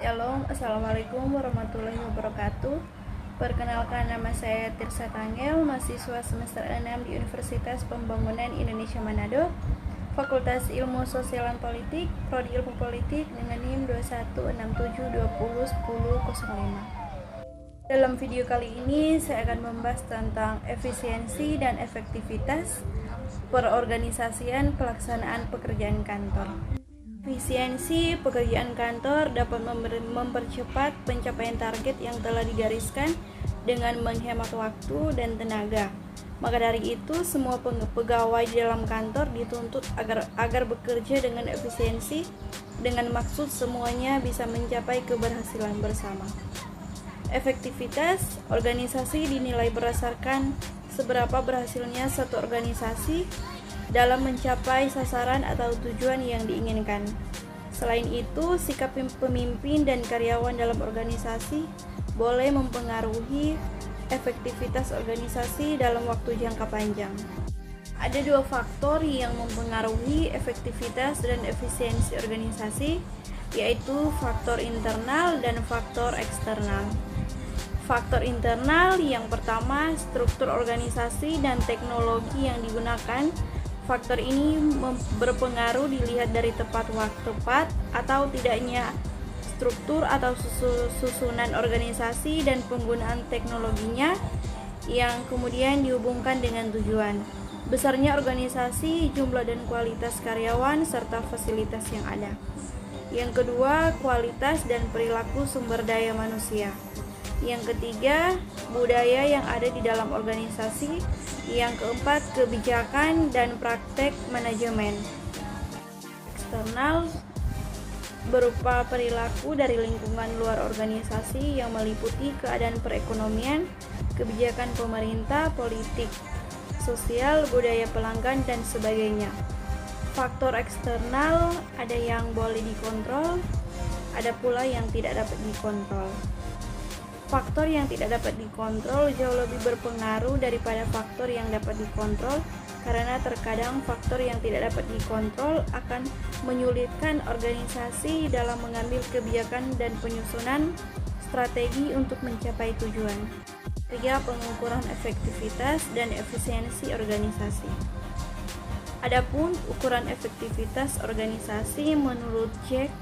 Shalom, Assalamualaikum warahmatullahi wabarakatuh. Perkenalkan, nama saya Tirsa Tangel, mahasiswa semester 6 di Universitas Pembangunan Indonesia Manado, Fakultas Ilmu Sosial dan Politik, Prodi Ilmu Politik dengan NIM 2167201005. Dalam video kali ini saya akan membahas tentang efisiensi dan efektivitas perorganisasian pelaksanaan pekerjaan kantor. Efisiensi pekerjaan kantor dapat mempercepat pencapaian target yang telah digariskan dengan menghemat waktu dan tenaga. Maka dari itu, semua pegawai di dalam kantor dituntut agar bekerja dengan efisiensi dengan maksud semuanya bisa mencapai keberhasilan bersama. Efektivitas organisasi dinilai berdasarkan seberapa berhasilnya satu organisasi dalam mencapai sasaran atau tujuan yang diinginkan. Selain itu, sikap pemimpin dan karyawan dalam organisasi boleh mempengaruhi efektivitas organisasi dalam waktu jangka panjang. Ada dua faktor yang mempengaruhi efektivitas dan efisiensi organisasi, yaitu faktor internal dan faktor eksternal. Faktor internal yang pertama, struktur organisasi dan teknologi yang digunakan. Faktor ini berpengaruh dilihat dari tepat atau tidaknya struktur atau susunan organisasi dan penggunaan teknologinya yang kemudian dihubungkan dengan tujuan. Besarnya organisasi, jumlah dan kualitas karyawan, serta fasilitas yang ada. Yang kedua, kualitas dan perilaku sumber daya manusia. Yang ketiga, budaya yang ada di dalam organisasi. Yang keempat, kebijakan dan praktek manajemen. Eksternal berupa perilaku dari lingkungan luar organisasi yang meliputi keadaan perekonomian, kebijakan pemerintah, politik, sosial, budaya pelanggan, dan sebagainya. Faktor eksternal ada yang boleh dikontrol, ada pula yang tidak dapat dikontrol. Faktor yang tidak dapat dikontrol jauh lebih berpengaruh daripada faktor yang dapat dikontrol, karena terkadang faktor yang tidak dapat dikontrol akan menyulitkan organisasi dalam mengambil kebijakan dan penyusunan strategi untuk mencapai tujuan. Ketiga, pengukuran efektivitas dan efisiensi organisasi. Adapun ukuran efektivitas organisasi menurut Jack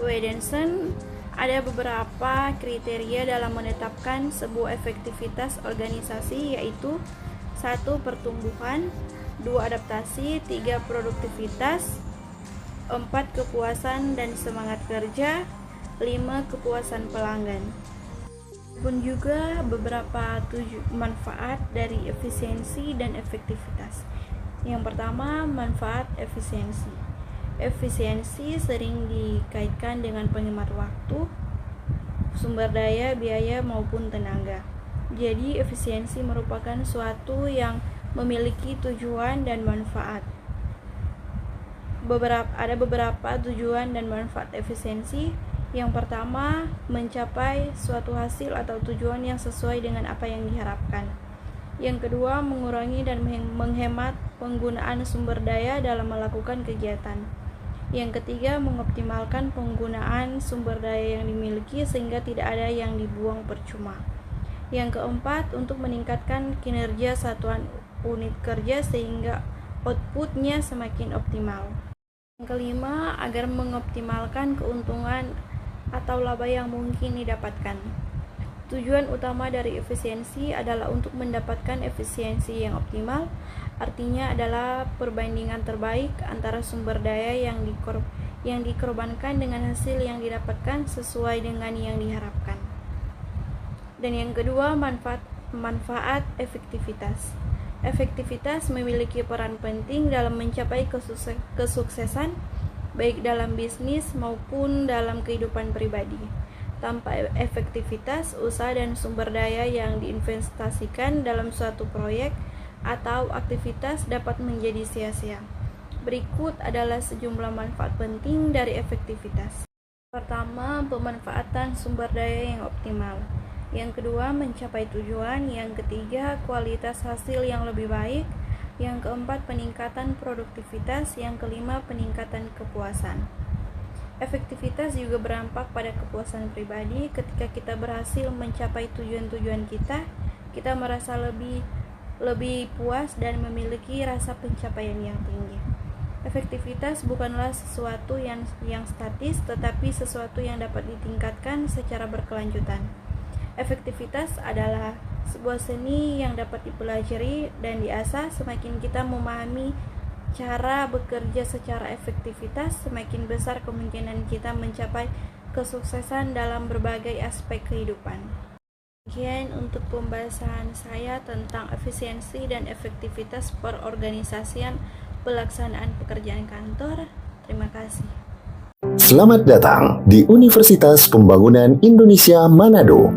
Wedenson, ada beberapa kriteria dalam menetapkan sebuah efektivitas organisasi, yaitu 1. Pertumbuhan, 2. Adaptasi, 3. Produktivitas, 4. Kepuasan dan semangat kerja, 5. Kepuasan pelanggan. Pun juga beberapa manfaat dari efisiensi dan efektivitas. Yang pertama, manfaat efisiensi. Efisiensi sering dikaitkan dengan penghemat waktu, sumber daya, biaya, maupun tenaga. Jadi, efisiensi merupakan suatu yang memiliki tujuan dan manfaat. Ada beberapa tujuan dan manfaat efisiensi. Yang pertama, mencapai suatu hasil atau tujuan yang sesuai dengan apa yang diharapkan. Yang kedua, mengurangi dan menghemat penggunaan sumber daya dalam melakukan kegiatan. Yang ketiga, mengoptimalkan penggunaan sumber daya yang dimiliki sehingga tidak ada yang dibuang percuma. Yang keempat, untuk meningkatkan kinerja satuan unit kerja sehingga outputnya semakin optimal. Yang kelima, agar mengoptimalkan keuntungan atau laba yang mungkin didapatkan. Tujuan utama dari efisiensi adalah untuk mendapatkan efisiensi yang optimal, artinya adalah perbandingan terbaik antara sumber daya yang dikorbankan dengan hasil yang didapatkan sesuai dengan yang diharapkan. Dan yang kedua, manfaat efektivitas. Efektivitas memiliki peran penting dalam mencapai kesuksesan baik dalam bisnis maupun dalam kehidupan pribadi. Tanpa efektivitas, usaha dan sumber daya yang diinvestasikan dalam suatu proyek atau aktivitas dapat menjadi sia-sia. Berikut adalah sejumlah manfaat penting dari efektivitas. Pertama, pemanfaatan sumber daya yang optimal. Yang kedua, mencapai tujuan. Yang ketiga, kualitas hasil yang lebih baik. Yang keempat, peningkatan produktivitas. Yang kelima, peningkatan kepuasan. Efektivitas juga berdampak pada kepuasan pribadi. Ketika kita berhasil mencapai tujuan-tujuan kita merasa lebih puas dan memiliki rasa pencapaian yang tinggi. Efektivitas bukanlah sesuatu yang statis, tetapi sesuatu yang dapat ditingkatkan secara berkelanjutan. Efektivitas adalah sebuah seni yang dapat dipelajari dan diasah. Semakin kita memahami cara bekerja secara efektivitas, semakin besar kemungkinan kita mencapai kesuksesan dalam berbagai aspek kehidupan. Demikian untuk pembahasan saya tentang efisiensi dan efektivitas perorganisasian pelaksanaan pekerjaan kantor. Terima kasih. Selamat datang di Universitas Pembangunan Indonesia Manado,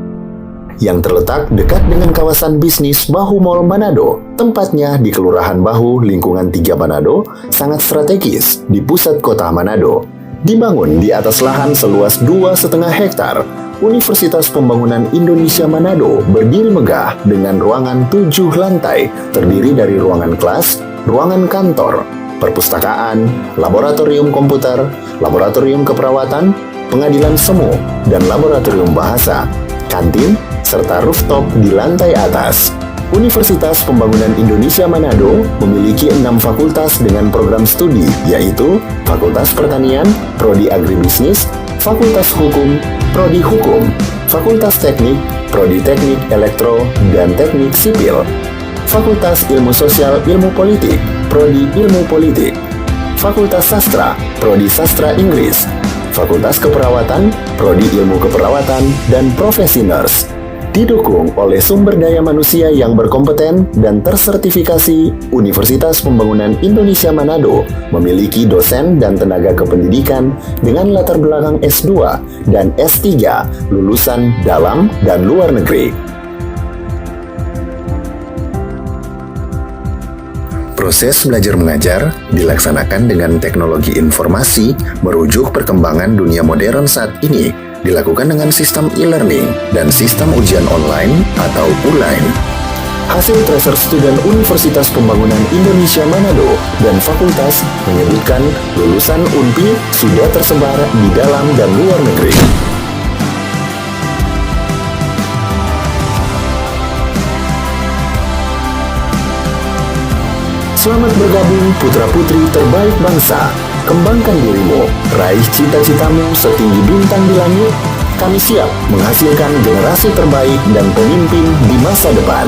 yang terletak dekat dengan kawasan bisnis Bahu Mall Manado. Tempatnya di Kelurahan Bahu, lingkungan 3 Manado, sangat strategis di pusat kota Manado. Dibangun di atas lahan seluas 2,5 hektar, Universitas Pembangunan Indonesia Manado berdiri megah dengan ruangan 7 lantai, terdiri dari ruangan kelas, ruangan kantor, perpustakaan, laboratorium komputer, laboratorium keperawatan, pengadilan semu, dan laboratorium bahasa, kantin, serta rooftop di lantai atas. Universitas Pembangunan Indonesia Manado memiliki 6 fakultas dengan program studi, yaitu Fakultas Pertanian, Prodi Agribisnis, Fakultas Hukum, Prodi Hukum, Fakultas Teknik, Prodi Teknik Elektro dan Teknik Sipil, Fakultas Ilmu Sosial Ilmu Politik, Prodi Ilmu Politik, Fakultas Sastra, Prodi Sastra Inggris, Fakultas Keperawatan, Prodi Ilmu Keperawatan, dan Profesi Nurse. Didukung oleh sumber daya manusia yang berkompeten dan tersertifikasi, Universitas Pembangunan Indonesia Manado memiliki dosen dan tenaga kependidikan dengan latar belakang S2 dan S3 lulusan dalam dan luar negeri. Proses belajar mengajar dilaksanakan dengan teknologi informasi merujuk perkembangan dunia modern saat ini, dilakukan dengan sistem e-learning dan sistem ujian online atau ULAIN. Hasil tracer student Universitas Pembangunan Indonesia Manado dan fakultas menyebutkan lulusan UNPI sudah tersebar di dalam dan luar negeri. Selamat bergabung putra-putri terbaik bangsa. Kembangkan dirimu, raih cita-citamu setinggi bintang di langit. Kami siap menghasilkan generasi terbaik dan pemimpin di masa depan.